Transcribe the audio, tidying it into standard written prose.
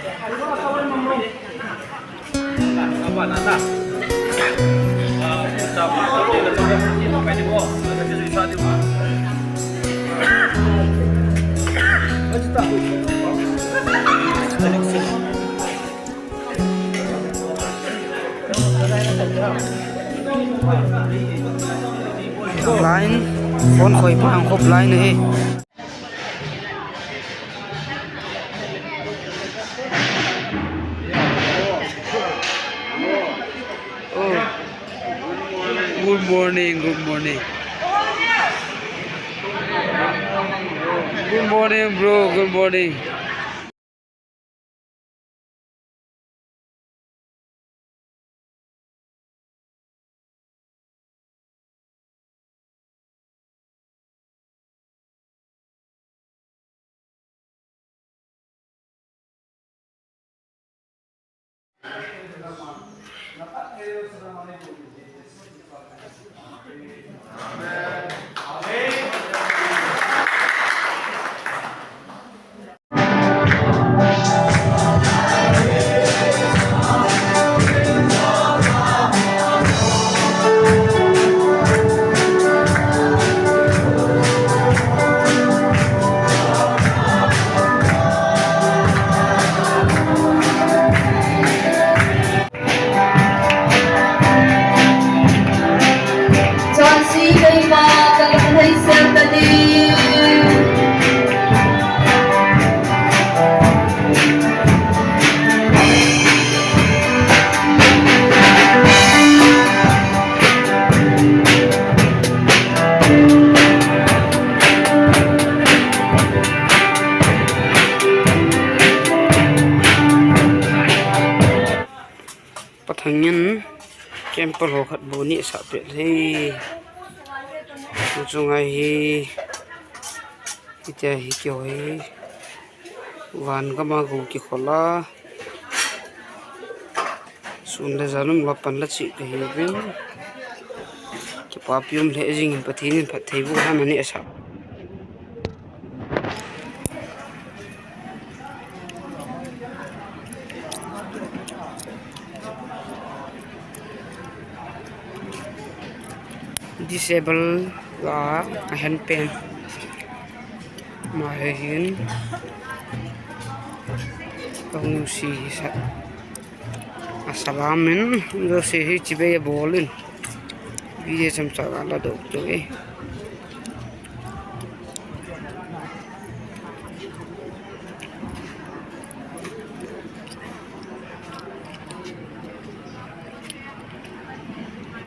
Apa nanda? Sama tapi lebih pede gua. Lebih susah di mana? Line phone khơi phang khop line này. Good morning, good morning. Good morning, bro. Good morning. Pathangen camper ho khat boni sa pe hi chungai hi ite hi kyo hi wan ka ma gu ki khola sun le zanum la pan la chi ka hi bin ki papium le jing in pathin phat thei bu ha mani asa disable la hand pen ma hin kong si sa asalamin do se hi chibe bolin biye cham cha la do to